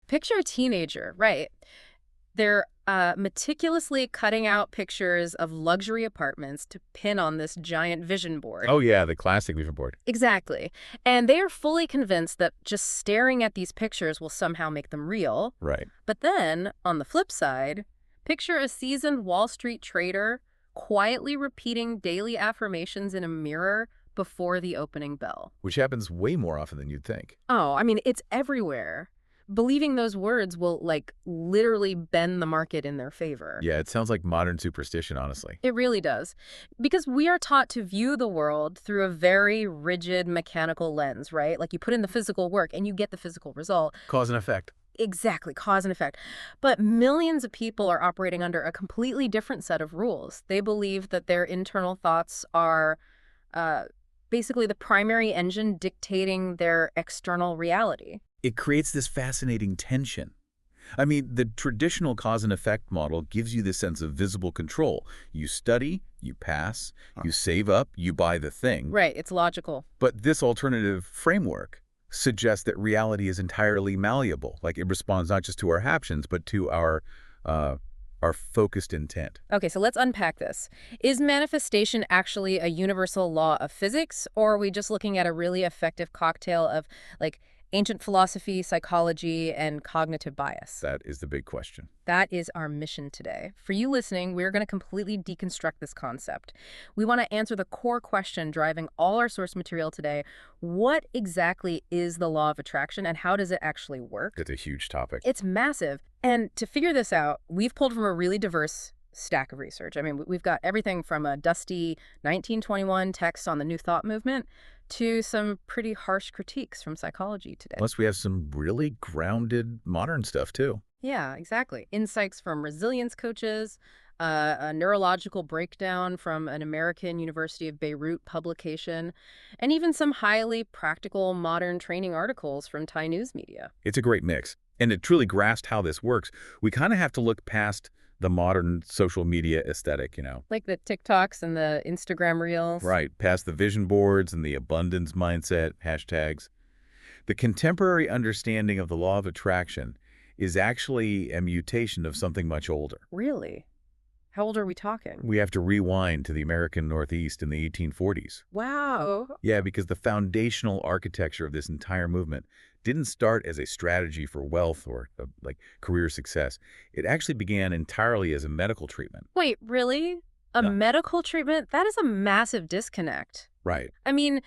Picture a teenager, right? They're meticulously cutting out pictures of luxury apartments to pin on this giant vision board. Oh, yeah, the classic vision board. Exactly. And they are fully convinced that just staring at these pictures will somehow make them real. Right. But then, on the flip side, picture a seasoned Wall Street trader quietly repeating daily affirmations in a mirror before the opening bell. Which happens way more often than you'd think. Oh, I mean, it's everywhere. Believing those words will, like, literally bend the market in their favor. Yeah, it sounds like modern superstition, honestly. It really does. Because we are taught to view the world through a very rigid mechanical lens, right? Like you put in the physical work and you get the physical result. Cause and effect. Exactly, cause and effect. But millions of people are operating under a completely different set of rules. They believe that their internal thoughts are uh, basically the primary engine dictating their external reality. It creates this fascinating tension. I mean, the traditional cause and effect model gives you this sense of visible control. You study, you pass, you save up, you buy the thing. Right, it's logical. But this alternative framework suggests that reality is entirely malleable. Like it responds not just to our actions, but to our focused intent. Okay, so let's unpack this. Is manifestation actually a universal law of physics, or are we just looking at a really effective cocktail of, like, ancient philosophy, psychology, and cognitive bias? That is the big question. That is our mission today. For you listening, we're going to completely deconstruct this concept. We want to answer the core question driving all our source material today. What exactly is the law of attraction, and how does it actually work? It's a huge topic. It's massive. And to figure this out, we've pulled from a really diverse stack of research. I mean, we've got everything from a dusty 1921 text on the New Thought movement to some pretty harsh critiques from psychology today. Plus, we have some really grounded modern stuff, too. Yeah, exactly. Insights from resilience coaches, a neurological breakdown from an American University of Beirut publication, and even some highly practical modern training articles from Thai news media. It's a great mix. And to truly grasp how this works, we kind of have to look past the modern social media aesthetic, Like the TikToks and the Instagram reels. Right, past the vision boards and the abundance mindset hashtags. The contemporary understanding of the law of attraction is actually a mutation of something much older. Really? How old are we talking? We have to rewind to the American Northeast in the 1840s. Wow. Yeah, because the foundational architecture of this entire movement didn't start as a strategy for wealth or like career success. It actually began entirely as a medical treatment. Wait, really? A No. medical treatment? That is a massive disconnect. Right. I mean,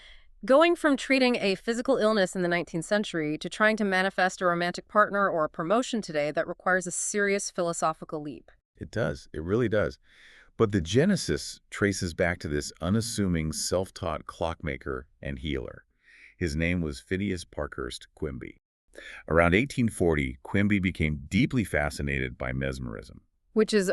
going from treating a physical illness in the 19th century to trying to manifest a romantic partner or a promotion today, that requires a serious philosophical leap. It does. It really does. But the genesis traces back to this unassuming self-taught clockmaker and healer. His name was Phineas Quimby. Around 1840, Quimby became deeply fascinated by mesmerism. Which is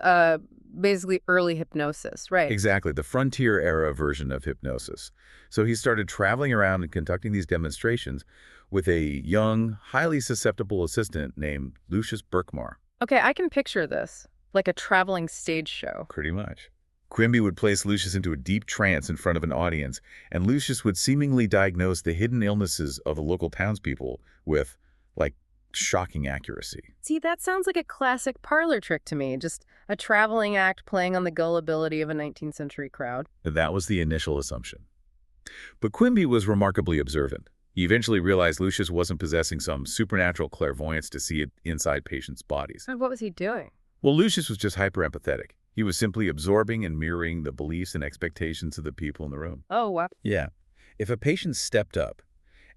basically early hypnosis, right? Exactly, the frontier era version of hypnosis. So he started traveling around and conducting these demonstrations with a young, highly susceptible assistant named Lucius Berkmar. Okay, I can picture this, like a traveling stage show. Pretty much. Quimby would place Lucius into a deep trance in front of an audience, and Lucius would seemingly diagnose the hidden illnesses of the local townspeople with, like, shocking accuracy. See, that sounds like a classic parlor trick to me, just a traveling act playing on the gullibility of a 19th century crowd. That was the initial assumption. But Quimby was remarkably observant. He eventually realized Lucius wasn't possessing some supernatural clairvoyance to see it inside patients' bodies. And what was he doing? Well, Lucius was just hyper-empathetic. He was simply absorbing and mirroring the beliefs and expectations of the people in the room. Oh, wow. Yeah. If a patient stepped up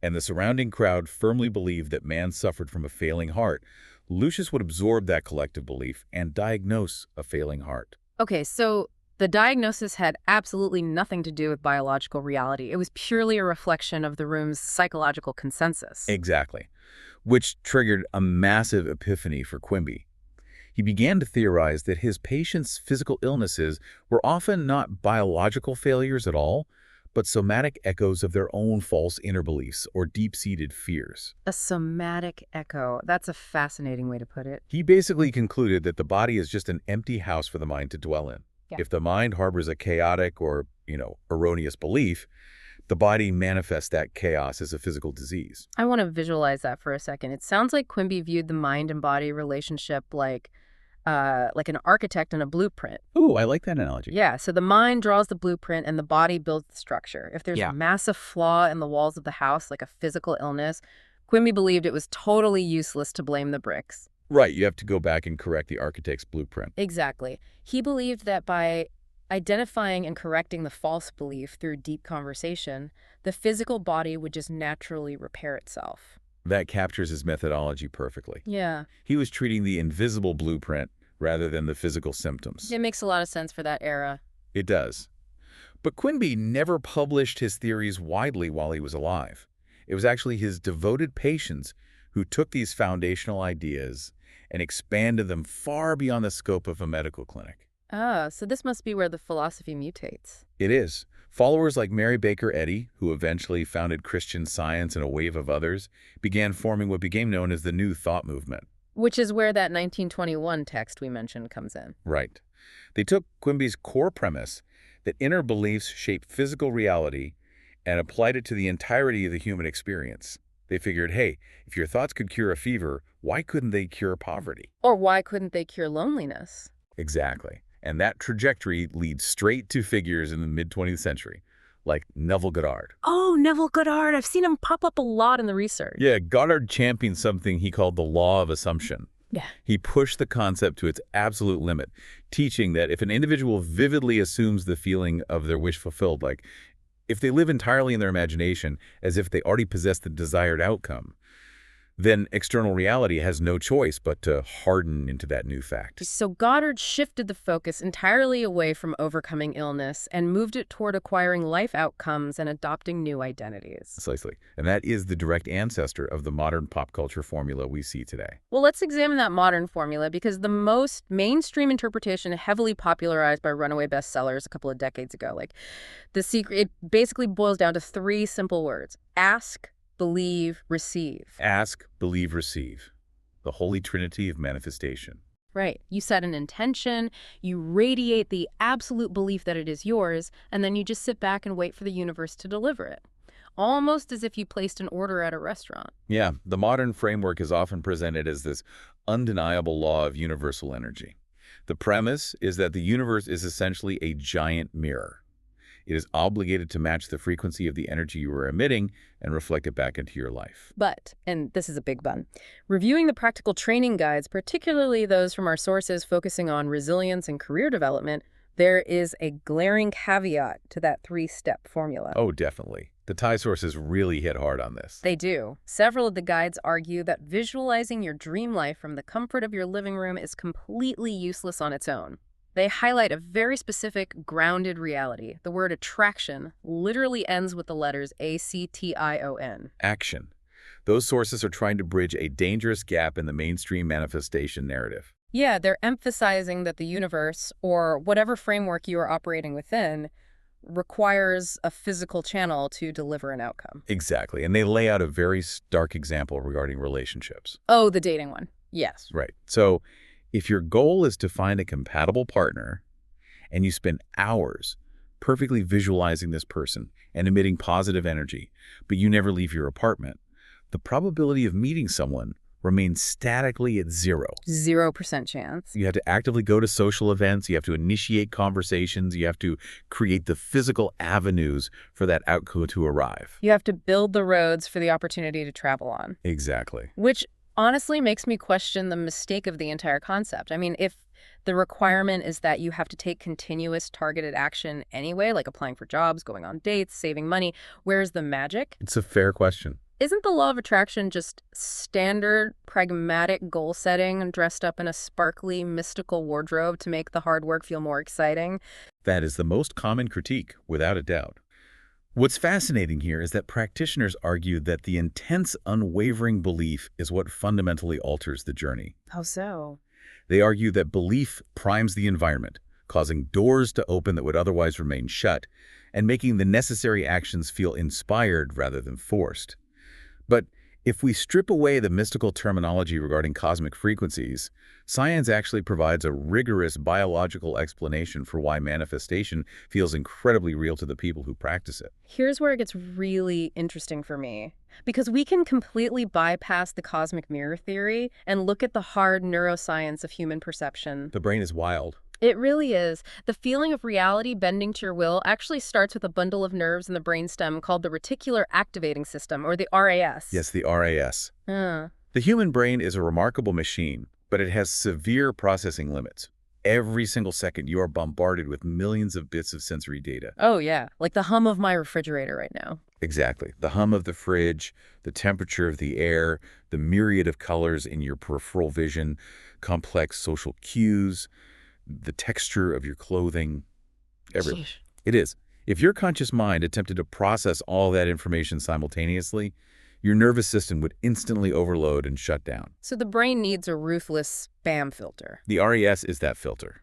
and the surrounding crowd firmly believed that man suffered from a failing heart, Lucius would absorb that collective belief and diagnose a failing heart. Okay, so the diagnosis had absolutely nothing to do with biological reality. It was purely a reflection of the room's psychological consensus. Exactly. Which triggered a massive epiphany for Quimby. He began to theorize that his patients' physical illnesses were often not biological failures at all, but somatic echoes of their own false inner beliefs or deep-seated fears. A somatic echo. That's a fascinating way to put it. He basically concluded that the body is just an empty house for the mind to dwell in. Yeah. If the mind harbors a chaotic or, erroneous belief, The body manifests that chaos as a physical disease. I want to visualize that for a second. It sounds like Quimby viewed the mind and body relationship like an architect and a blueprint. Ooh, I like that analogy. Yeah, so the mind draws the blueprint and the body builds the structure. If there's Yeah. a massive flaw in the walls of the house, like a physical illness, Quimby believed it was totally useless to blame the bricks. Right, you have to go back and correct the architect's blueprint. Exactly. He believed that by identifying and correcting the false belief through deep conversation, the physical body would just naturally repair itself. That captures his methodology perfectly. Yeah, He was treating the invisible blueprint rather than the physical symptoms. it makes a lot of sense for that era. It does. But Quimby never published his theories widely while he was alive. It was actually his devoted patients who took these foundational ideas and expanded them far beyond the scope of a medical clinic. Ah, so this must be where the philosophy mutates. It is. Followers like Mary Baker Eddy, who eventually founded Christian Science and a wave of others, began forming what became known as the New Thought movement. Which is where that 1921 text we mentioned comes in. Right. They took Quimby's core premise that inner beliefs shape physical reality and applied it to the entirety of the human experience. They figured, hey, if your thoughts could cure a fever, why couldn't they cure poverty? Or why couldn't they cure loneliness? Exactly. And that trajectory leads straight to figures in the mid-20th century, like Neville Goddard. Oh, Neville Goddard. I've seen him pop up a lot in the research. Yeah, Goddard championed something he called the law of assumption. Yeah. He pushed the concept to its absolute limit, teaching that if an individual vividly assumes the feeling of their wish fulfilled, like if they live entirely in their imagination as if they already possess the desired outcome, then external reality has no choice but to harden into that new fact. So Goddard shifted the focus entirely away from overcoming illness and moved it toward acquiring life outcomes and adopting new identities. Precisely. And that is the direct ancestor of the modern pop culture formula we see today. Well, let's examine that modern formula because the most mainstream interpretation heavily popularized by runaway bestsellers a couple of decades ago, like the secret, it basically boils down to three simple words: ask, believe, receive. Ask, believe, receive. The holy trinity of manifestation. Right. You set an intention, you radiate the absolute belief that it is yours, and then you just sit back and wait for the universe to deliver it. Almost as if you placed an order at a restaurant. Yeah, the modern framework is often presented as this undeniable law of universal energy. The premise is that the universe is essentially a giant mirror. It is obligated to match the frequency of the energy you are emitting and reflect it back into your life. But, and this is a big but, reviewing the practical training guides, particularly those from our sources focusing on resilience and career development, there is a glaring caveat to that three-step formula. Oh, definitely. The Thai sources really hit hard on this. They do. Several of the guides argue that visualizing your dream life from the comfort of your living room is completely useless on its own. They highlight a very specific, grounded reality. The word attraction literally ends with the letters A-C-T-I-O-N. Action. Those sources are trying to bridge a dangerous gap in the mainstream manifestation narrative. Yeah, they're emphasizing that the universe, or whatever framework you are operating within, requires a physical channel to deliver an outcome. Exactly. And they lay out a very stark example regarding relationships. Oh, the dating one. Yes. Right. So if your goal is to find a compatible partner and you spend hours perfectly visualizing this person and emitting positive energy, but you never leave your apartment, the probability of meeting someone remains statically at 0. 0% chance. You have to actively go to social events. You have to initiate conversations. You have to create the physical avenues for that outcome to arrive. You have to build the roads for the opportunity to travel on. Exactly. Which honestly makes me question the mistake of the entire concept. I mean, if the requirement is that you have to take continuous targeted action anyway, like applying for jobs, going on dates, saving money, where's the magic? It's a fair question. Isn't the law of attraction just standard, pragmatic goal setting dressed up in a sparkly, mystical wardrobe to make the hard work feel more exciting? That is the most common critique, without a doubt. What's fascinating here is that practitioners argue that the intense, unwavering belief is what fundamentally alters the journey. How so? They argue that belief primes the environment, causing doors to open that would otherwise remain shut, and making the necessary actions feel inspired rather than forced. But If we strip away the mystical terminology regarding cosmic frequencies, science actually provides a rigorous biological explanation for why manifestation feels incredibly real to the people who practice it. Here's where it gets really interesting for me. Because we can completely bypass the cosmic mirror theory and look at the hard neuroscience of human perception. The brain is wild. It really is. The feeling of reality bending to your will actually starts with a bundle of nerves in the brainstem called the Reticular Activating System, or the RAS. Yes, the RAS. Uh, The human brain is a remarkable machine, but it has severe processing limits. Every single second, you are bombarded with millions of bits of sensory data. oh, yeah. Like the hum of my refrigerator right now. Exactly. The hum of the fridge, the temperature of the air, the myriad of colors in your peripheral vision, complex social cues, the texture of your clothing, everywhere. Sheesh. It is. If your conscious mind attempted to process all that information simultaneously, your nervous system would instantly overload and shut down. So the brain needs a ruthless spam filter. The RES is that filter.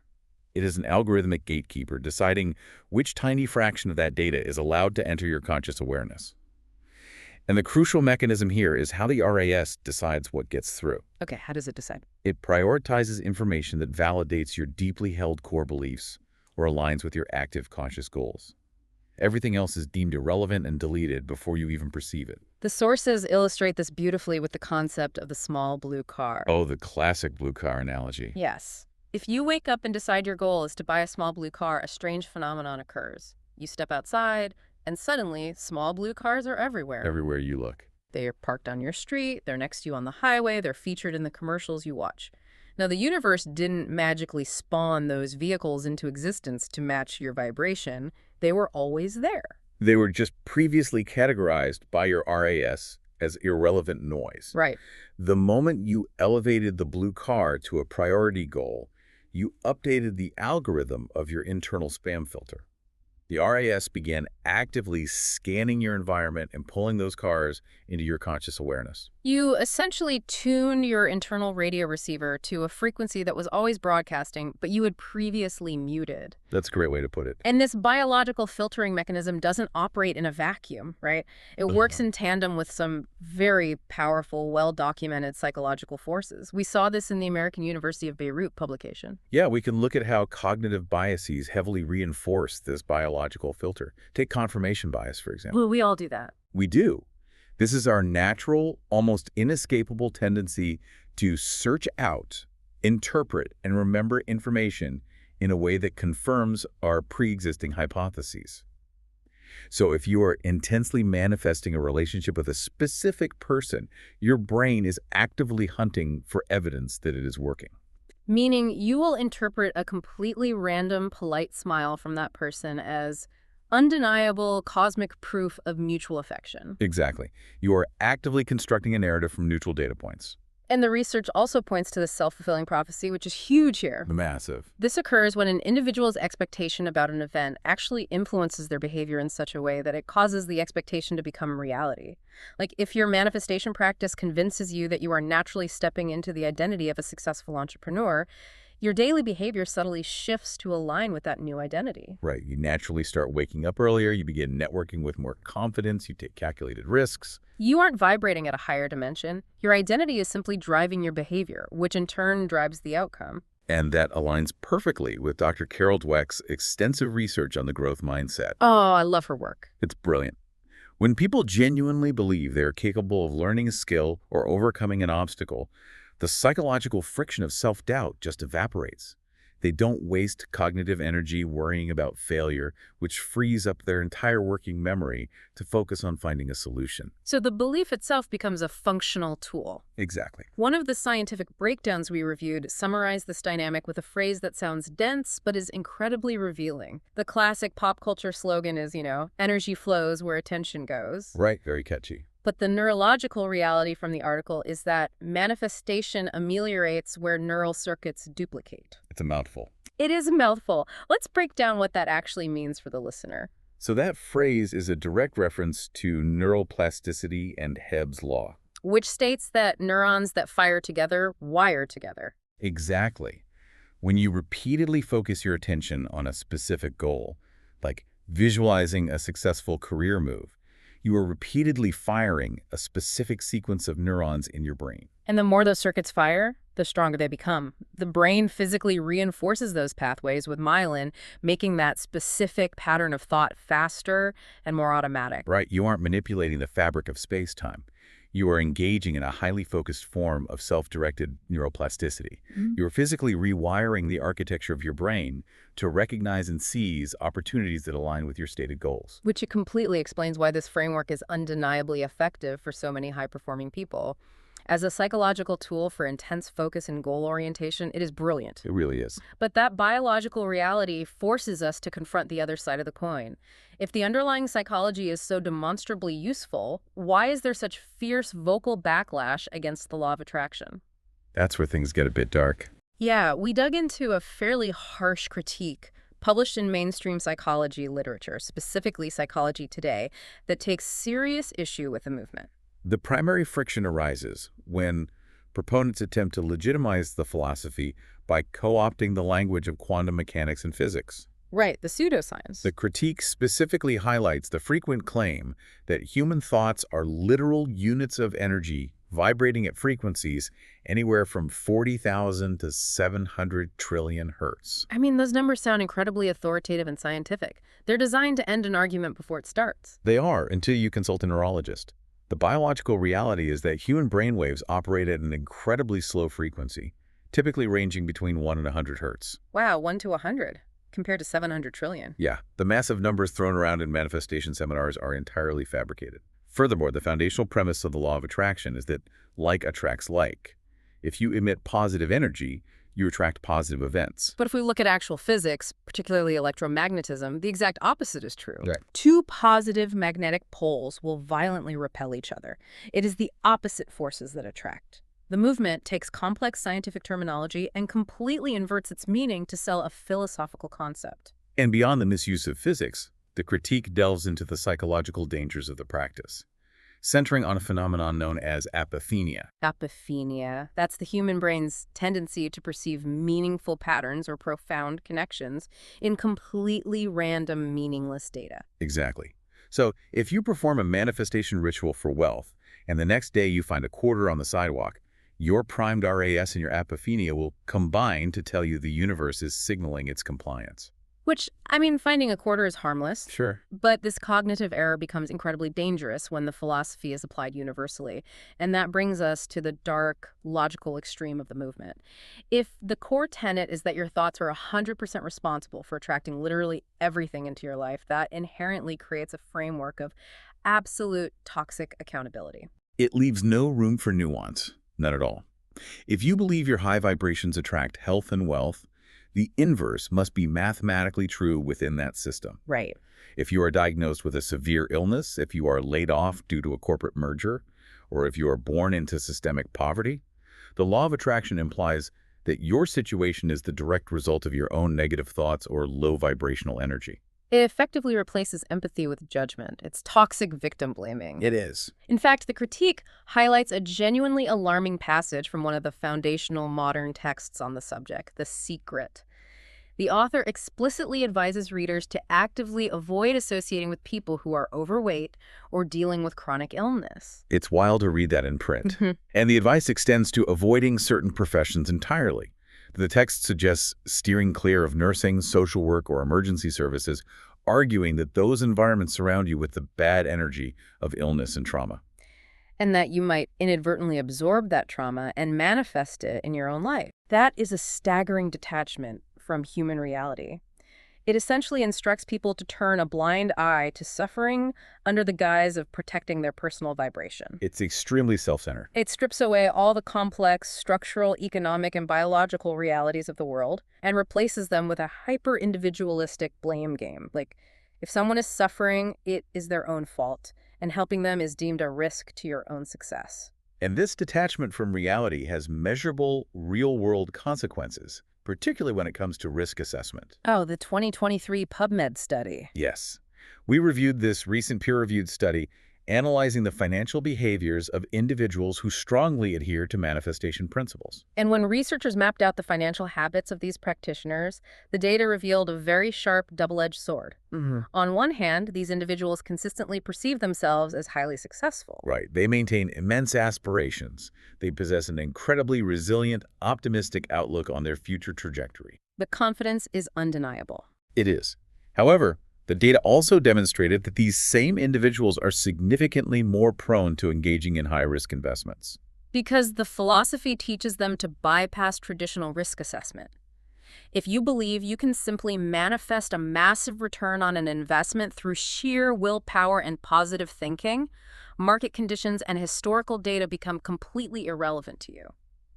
It is an algorithmic gatekeeper deciding which tiny fraction of that data is allowed to enter your conscious awareness. And the crucial mechanism here is how the RAS decides what gets through. Okay, how does it decide? It prioritizes information that validates your deeply held core beliefs or aligns with your active conscious goals. Everything else is deemed irrelevant and deleted before you even perceive it. The sources illustrate this beautifully with the concept of the small blue car. Oh, the classic blue car analogy. Yes. If you wake up and decide your goal is to buy a small blue car, a strange phenomenon occurs. You step outside, and suddenly, small blue cars are everywhere. Everywhere you look. They're parked on your street, they're next to you on the highway, they're featured in the commercials you watch. Now, the universe didn't magically spawn those vehicles into existence to match your vibration. They were always there. They were just previously categorized by your RAS as irrelevant noise. Right. The moment you elevated the blue car to a priority goal, you updated the algorithm of your internal spam filter. The RAS began actively scanning your environment and pulling those cars into your conscious awareness. You essentially tune your internal radio receiver to a frequency that was always broadcasting, but you had previously muted. That's a great way to put it. And this biological filtering mechanism doesn't operate in a vacuum, right? It works in tandem with some very powerful, well-documented psychological forces. We saw this in the American University of Beirut publication. Yeah, we can look at how cognitive biases heavily reinforce this biological filter. Take confirmation bias, for example. Well, we all do that. We do. This is our natural, almost inescapable tendency to search out, interpret, and remember information in a way that confirms our pre-existing hypotheses. So if you are intensely manifesting a relationship with a specific person, your brain is actively hunting for evidence that it is working. Meaning you will interpret a completely random, polite smile from that person as undeniable cosmic proof of mutual affection. Exactly. You are actively constructing a narrative from neutral data points. And the research also points to the self-fulfilling prophecy, which is huge here. Massive. This occurs when an individual's expectation about an event actually influences their behavior in such a way that it causes the expectation to become reality. Like if your manifestation practice convinces you that you are naturally stepping into the identity of a successful entrepreneur, your daily behavior subtly shifts to align with that new identity. Right. You naturally start waking up earlier. You begin networking with more confidence. You take calculated risks. You aren't vibrating at a higher dimension. Your identity is simply driving your behavior, which in turn drives the outcome. And that aligns perfectly with Dr. Carol Dweck's extensive research on the growth mindset. Oh, I love her work. It's brilliant. When people genuinely believe they are capable of learning a skill or overcoming an obstacle, the psychological friction of self-doubt just evaporates. They don't waste cognitive energy worrying about failure, which frees up their entire working memory to focus on finding a solution. So the belief itself becomes a functional tool. Exactly. One of the scientific breakdowns we reviewed summarized this dynamic with a phrase that sounds dense but is incredibly revealing. The classic pop culture slogan is, energy flows where attention goes. Right, very catchy. But the neurological reality from the article is that manifestation ameliorates where neural circuits duplicate. It's a mouthful. It is a mouthful. Let's break down what that actually means for the listener. So that phrase is a direct reference to neuroplasticity and Hebb's law. Which states that neurons that fire together wire together. Exactly. When you repeatedly focus your attention on a specific goal, like visualizing a successful career move, You are repeatedly firing a specific sequence of neurons in your brain. And the more those circuits fire, the stronger they become. The brain physically reinforces those pathways with myelin, making that specific pattern of thought faster and more automatic. Right? You aren't manipulating the fabric of space-time. You are engaging in a highly focused form of self-directed neuroplasticity. You are physically rewiring the architecture of your brain to recognize and seize opportunities that align with your stated goals. Which it completely explains why this framework is undeniably effective for so many high-performing people. As a psychological tool for intense focus and goal orientation, it is brilliant. It really is. But that biological reality forces us to confront the other side of the coin. If the underlying psychology is so demonstrably useful, why is there such fierce vocal backlash against the law of attraction? That's where things get a bit dark. Yeah, we dug into a fairly harsh critique published in mainstream psychology literature, specifically Psychology Today, that takes serious issue with the movement. The primary friction arises when proponents attempt to legitimize the philosophy by co-opting the language of quantum mechanics and physics. Right, the pseudoscience. The critique specifically highlights the frequent claim that human thoughts are literal units of energy vibrating at frequencies anywhere from 40,000 to 700 trillion hertz. I mean, those numbers sound incredibly authoritative and scientific. They're designed to end an argument before it starts. They are, until you consult a neurologist. The biological reality is that human brainwaves operate at an incredibly slow frequency, typically ranging between 1 and 100 hertz. Wow, 1 to 100, compared to 700 trillion. Yeah, the massive numbers thrown around in manifestation seminars are entirely fabricated. Furthermore, the foundational premise of the law of attraction is that like attracts like. If you emit positive energy, you attract positive events. But if we look at actual physics, particularly electromagnetism, the exact opposite is true. Right. Two positive magnetic poles will violently repel each other. It is the opposite forces that attract. The movement takes complex scientific terminology and completely inverts its meaning to sell a philosophical concept. And beyond the misuse of physics, the critique delves into the psychological dangers of the practice, centering on a phenomenon known as apophenia. Apophenia. That's the human brain's tendency to perceive meaningful patterns or profound connections in completely random, meaningless data. Exactly. So, if you perform a manifestation ritual for wealth, and the next day you find a quarter on the sidewalk, your primed RAS and your apophenia will combine to tell you the universe is signaling its compliance. Which, I mean, finding a quarter is harmless. Sure. But this cognitive error becomes incredibly dangerous when the philosophy is applied universally. And that brings us to the dark, logical extreme of the movement. If the core tenet is that your thoughts are 100% responsible for attracting literally everything into your life, that inherently creates a framework of absolute toxic accountability. It leaves no room for nuance. None at all. If you believe your high vibrations attract health and wealth, the inverse must be mathematically true within that system. Right. If you are diagnosed with a severe illness, if you are laid off due to a corporate merger, or if you are born into systemic poverty, the law of attraction implies that your situation is the direct result of your own negative thoughts or low vibrational energy. It effectively replaces empathy with judgment. It's toxic victim blaming. It is. In fact, the critique highlights a genuinely alarming passage from one of the foundational modern texts on the subject, The Secret. The author explicitly advises readers to actively avoid associating with people who are overweight or dealing with chronic illness. It's wild to read that in print. And the advice extends to avoiding certain professions entirely. The text suggests steering clear of nursing, social work, or emergency services, arguing that those environments surround you with the bad energy of illness and trauma. And that you might inadvertently absorb that trauma and manifest it in your own life. That is a staggering detachment from human reality. It essentially instructs people to turn a blind eye to suffering under the guise of protecting their personal vibration. It's extremely self-centered. It strips away all the complex structural, economic, and biological realities of the world and replaces them with a hyper-individualistic blame game. Like, if someone is suffering, it is their own fault, and helping them is deemed a risk to your own success. And this detachment from reality has measurable, real-world consequences, particularly when it comes to risk assessment. Oh, the 2023 PubMed study. Yes. We reviewed this recent peer-reviewed study, analyzing the financial behaviors of individuals who strongly adhere to manifestation principles. And when researchers mapped out the financial habits of these practitioners, the data revealed a very sharp double-edged sword. On one hand, these individuals consistently perceive themselves as highly successful. Right. They maintain immense aspirations. They possess an incredibly resilient, optimistic outlook on their future trajectory. The confidence is undeniable. It is. However, the data also demonstrated that these same individuals are significantly more prone to engaging in high-risk investments. Because the philosophy teaches them to bypass traditional risk assessment. If you believe you can simply manifest a massive return on an investment through sheer willpower and positive thinking, market conditions and historical data become completely irrelevant to you.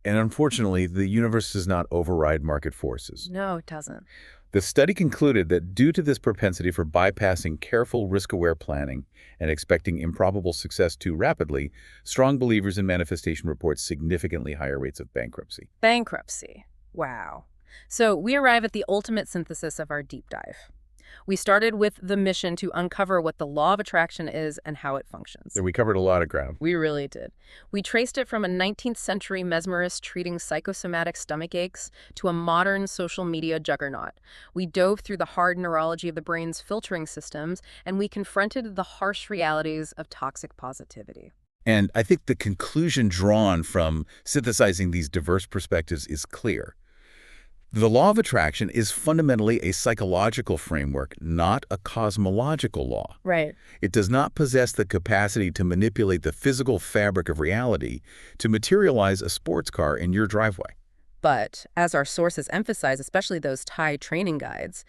And unfortunately, the universe does not override market forces. No, it doesn't. The study concluded that due to this propensity for bypassing careful risk-aware planning and expecting improbable success too rapidly, strong believers in manifestation report significantly higher rates of bankruptcy. Bankruptcy. Wow. So we arrive at the ultimate synthesis of our deep dive. We started with the mission to uncover what the law of attraction is and how it functions. So we covered a lot of ground. We really did. We traced it from a 19th century mesmerist treating psychosomatic stomach aches to a modern social media juggernaut. We dove through the hard neurology of the brain's filtering systems, and we confronted the harsh realities of toxic positivity. And I think the conclusion drawn from synthesizing these diverse perspectives is clear. The law of attraction is fundamentally a psychological framework, not a cosmological law. Right. It does not possess the capacity to manipulate the physical fabric of reality to materialize a sports car in your driveway. But, as our sources emphasize, especially those Thai training guides,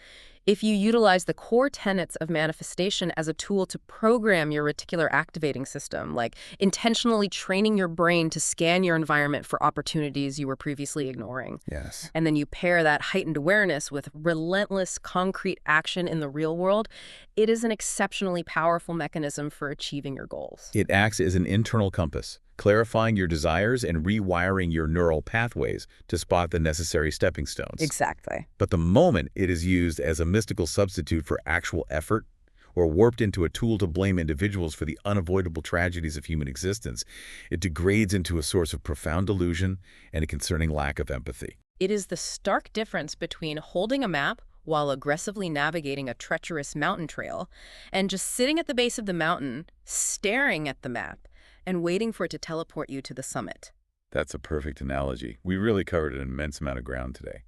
if you utilize the core tenets of manifestation as a tool to program your reticular activating system, like intentionally training your brain to scan your environment for opportunities you were previously ignoring, Yes. and then you pair that heightened awareness with relentless concrete action in the real world, it is an exceptionally powerful mechanism for achieving your goals. It acts as an internal compass, clarifying your desires and rewiring your neural pathways to spot the necessary stepping stones. Exactly. But the moment it is used as a mystical substitute for actual effort, or warped into a tool to blame individuals for the unavoidable tragedies of human existence, it degrades into a source of profound delusion and a concerning lack of empathy. It is the stark difference between holding a map while aggressively navigating a treacherous mountain trail and just sitting at the base of the mountain, staring at the map, and waiting for it to teleport you to the summit. That's a perfect analogy. We really covered an immense amount of ground today.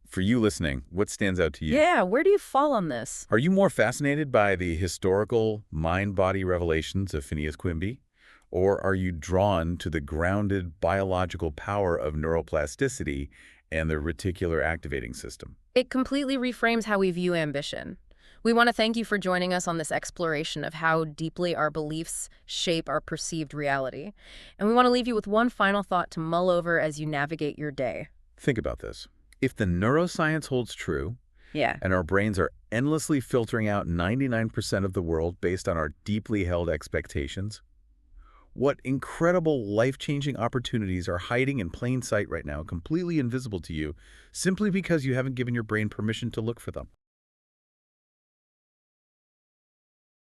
For you listening, what stands out to you? Yeah, where do you fall on this? Are you more fascinated by the historical mind-body revelations of Phineas Quimby? Or are you drawn to the grounded biological power of neuroplasticity and the reticular activating system? It completely reframes how we view ambition. We want to thank you for joining us on this exploration of how deeply our beliefs shape our perceived reality. And we want to leave you with one final thought to mull over as you navigate your day. Think about this. If the neuroscience holds true, Yeah. and our brains are endlessly filtering out 99% of the world based on our deeply held expectations, what incredible life-changing opportunities are hiding in plain sight right now, completely invisible to you, simply because you haven't given your brain permission to look for them?